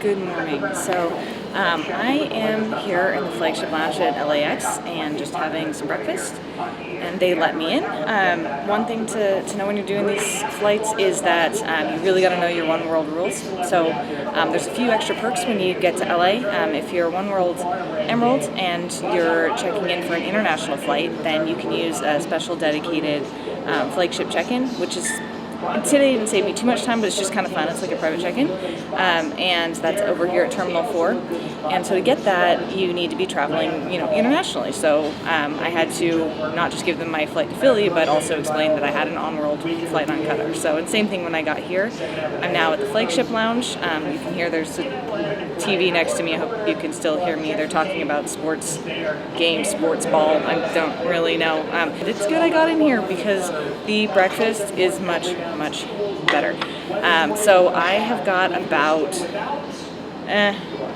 Good morning. So I am here in the flagship lounge at LAX and just having some breakfast, and they let me in. One thing to know when you're doing these flights is that you really got to know your Oneworld rules. So there's a few extra perks when you get to LA. If you're Oneworld Emerald and you're checking in for an international flight, then you can use a special dedicated flagship check-in, which is today didn't save me too much time, but it's just kind of fun. It's like a private check-in, and that's over here at Terminal 4. And so to get that, you need to be traveling, internationally. So I had to not just give them my flight to Philly, but also explain that I had an on-world flight on Qatar. So it's the same thing when I got here. I'm now at the flagship lounge. You can hear there's a TV next to me. I hope you can still hear me. They're talking about sports games, sports ball. I don't really know. But it's good I got in here because the breakfast is much better. So I have got about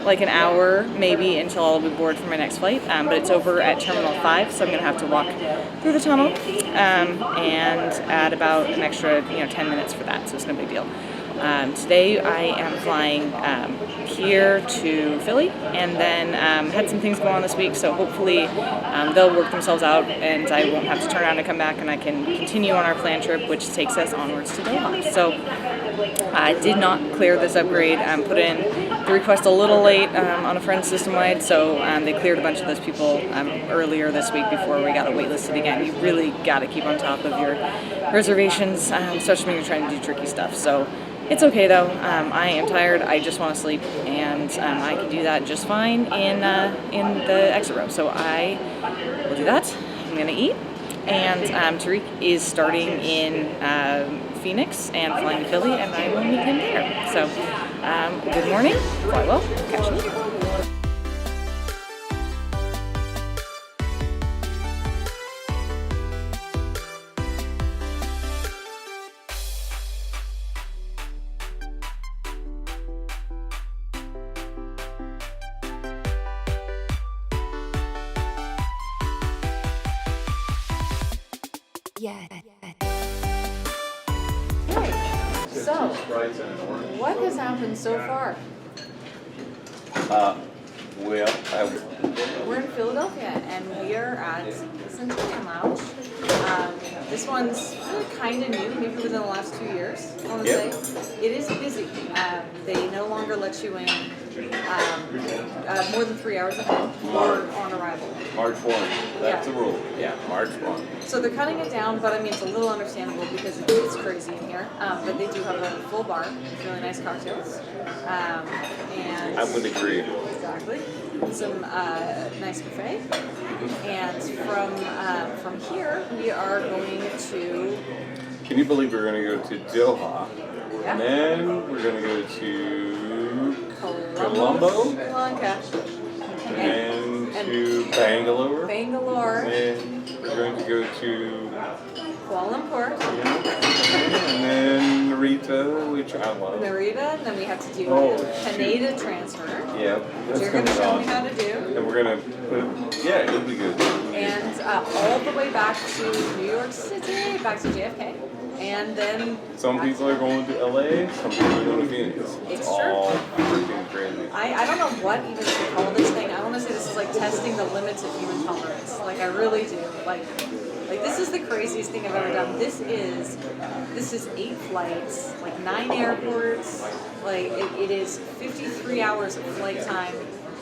like an hour maybe until I'll be board for my next flight, but it's over at Terminal 5, so I'm going to have to walk through the tunnel and add about an extra 10 minutes for that, so it's no big deal. Today I am flying here to Philly, and then had some things going on this week, so hopefully they'll work themselves out and I won't have to turn around and come back, and I can continue on our planned trip, which takes us onwards to Doha. So I did not clear this upgrade, put in the request a little late on a friend's system-wide, so they cleared a bunch of those people earlier this week before we got waitlisted again. You really got to keep on top of your reservations, especially when you're trying to do tricky stuff. So it's okay though. I am tired. I just want to sleep, and I can do that just fine in the exit row. So I will do that. I'm gonna eat, and Tariq is starting in Phoenix and flying to Philly, and I will meet him there. So good morning. Fly well. Catch you later. So, what has happened so far? We're in Philadelphia, and we are at Centurion Lounge. This one's really kind of new, maybe within the last 2 years, I want to say. It is busy. They no longer let you in more than 3 hours ahead or on arrival. March 1, that's the rule. Yeah, March 1. So they're cutting it down, but I mean, it's a little understandable because it's crazy in here. But they do have a full bar with really nice cocktails. And I would agree. Exactly. Some nice buffet. And from here, we are going to... Can you believe we're going to go to Doha? Yeah. And then we're going to go to Colombo. Sri Lanka. And to Bangalore. And we're going to go to Kuala Lumpur. And then Narita, which I love. Narita, and then we have to do Haneda transfer. Yeah, which you're going to show me how to do. And we're going to put, it'll be good. And all the way back to New York City, back to JFK. And then some people are going to LA, some people are going to Phoenix. It's all true. freaking crazy. I don't know what even to call this thing. I want to say this is like testing the limits of human tolerance. Like I really do. Like this is the craziest thing I've ever done. This is 8 flights, like 9 airports. Like it is 53 hours of flight time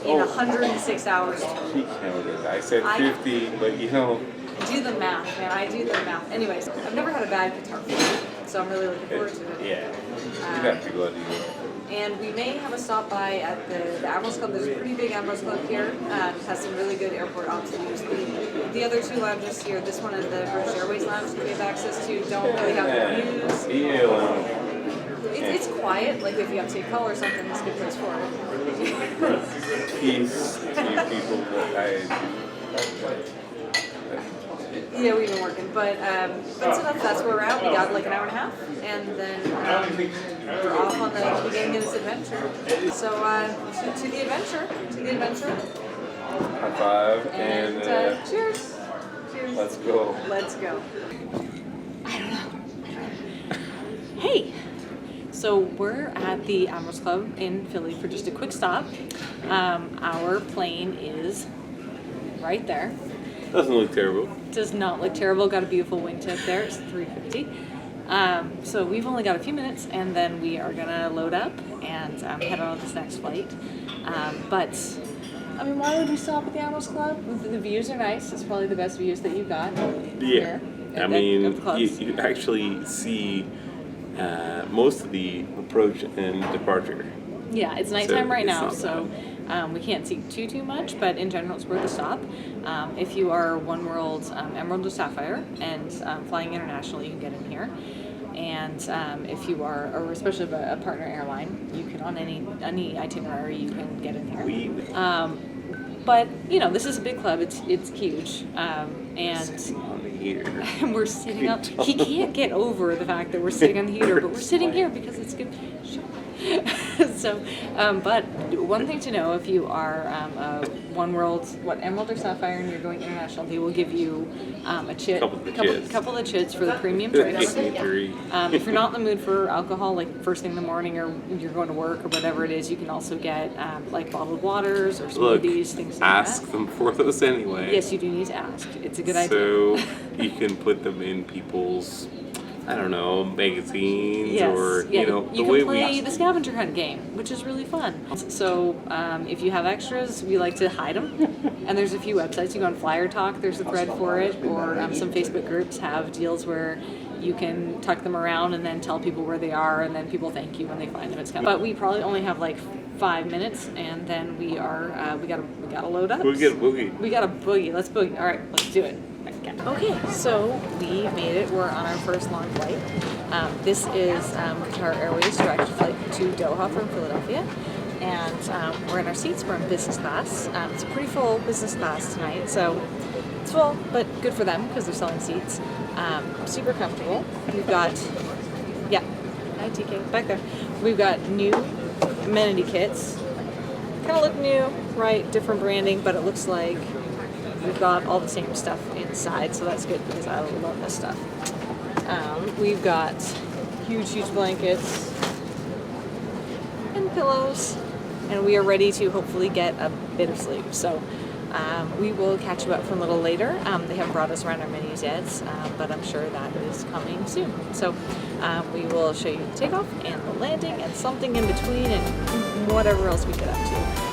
in 106 hours. She counted. I said 50, but do the math, man. I do the math. Anyways, I've never had a bad guitar flight, so I'm really looking forward to it. Yeah. You got to go out to Europe. And we may have a stop by at the Admirals Club. There's a pretty big Admirals Club here. Has some really good airport options. The other 2 lounges here, this one and the British Airways lounge that we have access to, don't really have the views. It's quiet. Like if you have to take a call or something, it's a good place for it. Peace to you people that Yeah, we've been working, but so that's where we're at. We got like an hour and a half, and then we're off on the beginning of this adventure. So to the adventure. High five and cheers. Let's go. I don't know. Hey. So we're at the Admirals Club in Philly for just a quick stop. Our plane is right there. Doesn't look terrible. Does not look terrible. Got a beautiful wingtip there. It's 350. So we've only got a few minutes, and then we are gonna load up and head on this next flight. But I mean, why would we stop at the Admirals Club? The views are nice. It's probably the best views that you've got. Yeah. Here I of mean, the clubs. you actually see most of the approach and departure. Yeah, it's nighttime right it's now, not so we can't see too much, but in general, it's worth a stop. If you are Oneworld Emerald or Sapphire and flying international, you can get in here. And if you are, or especially a partner airline, you can on any itinerary you can get in here. But you know, this is a big club. It's huge, and we're sitting up. He can't get over the fact that we're sitting on the heater, but we're sitting here because it's good. So, but one thing to know, if you are a Oneworld, Emerald or Sapphire, and you're going international, they will give you a chit, couple of chits for the premium drinks. If you're not in the mood for alcohol, like first thing in the morning, or you're going to work or whatever it is, you can also get like bottled waters or smoothies, things like that. Ask them for those anyway. Yes, you do need to ask. It's a good idea. So you can put them in people's, I don't know, magazines or, you know, you can play the scavenger hunt game, which is really fun. So if you have extras, we like to hide them. And there's a few websites. You go on Flyer Talk, there's a thread for it, or some Facebook groups have deals where you can tuck them around and then tell people where they are, and then people thank you when they find them. It's kind of, but we probably only have like 5 minutes, and then we are we gotta load up. We got a boogie. We got a boogie. Let's boogie. All right, let's do it. Okay, so we made it. We're on our first long flight. This is Qatar Airways direct flight to Doha from Philadelphia, and we're in our seats. We're in business class. It's a pretty full business class tonight, so it's full, but good for them because they're selling seats. Super comfortable. We've got, hi TK, back there. We've got new amenity kits. Kind of look new, right? Different branding, but it looks like we've got all the same stuff inside, so that's good because I love this stuff. We've got huge blankets and pillows, and we are ready to hopefully get a bit of sleep. So we will catch you up for a little later. They haven't brought us around our menus yet, but I'm sure that is coming soon. So we will show you the takeoff and the landing and something in between and whatever else we get up to.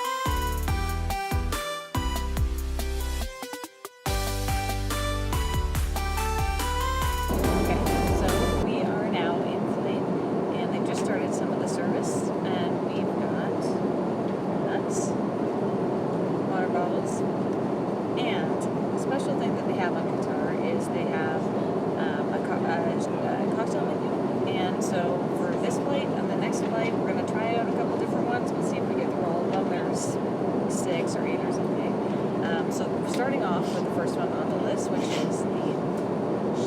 Starting off with the first one on the list, which is the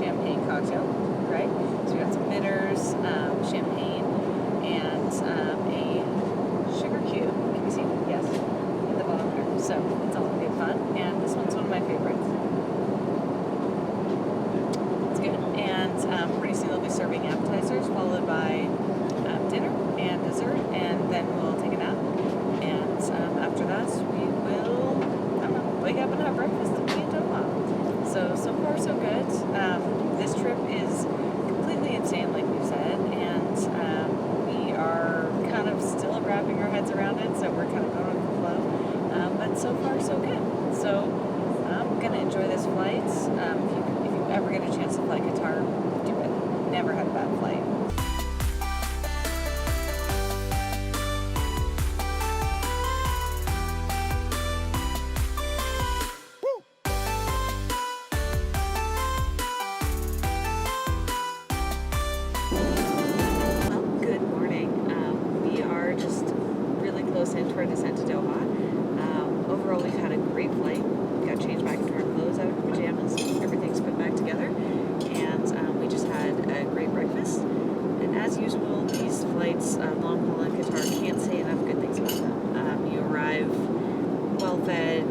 champagne cocktail, right? So we got some bitters, champagne, and a sugar cube. Can you see? Yes, in the bottom there. So it's all good fun, and this one's one of my favorites. It's good, and pretty soon they'll be serving appetizers, followed by dinner and dessert, and then we'll take a nap. And after that, we will wake up and have breakfast and be in Doha. So far so good. This trip is completely insane, like we've said, and we are kind of still wrapping our heads around it, so we're kind of going with the flow. But so far so good. So I'm going to enjoy this flight. If you ever get a chance to fly Qatar, do it. Never had a bad flight. Into our descent to Doha. Overall, we've had a great flight. We got changed back into our clothes, out of our pajamas. Everything's put back together, and we just had a great breakfast. And as usual, these flights, long haul in Qatar, can't say enough good things about them. You arrive well fed,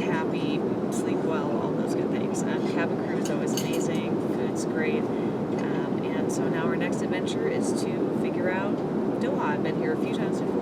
happy, sleep well, all those good things. Cabin crew is always amazing. Food's great. And so now our next adventure is to figure out here a few times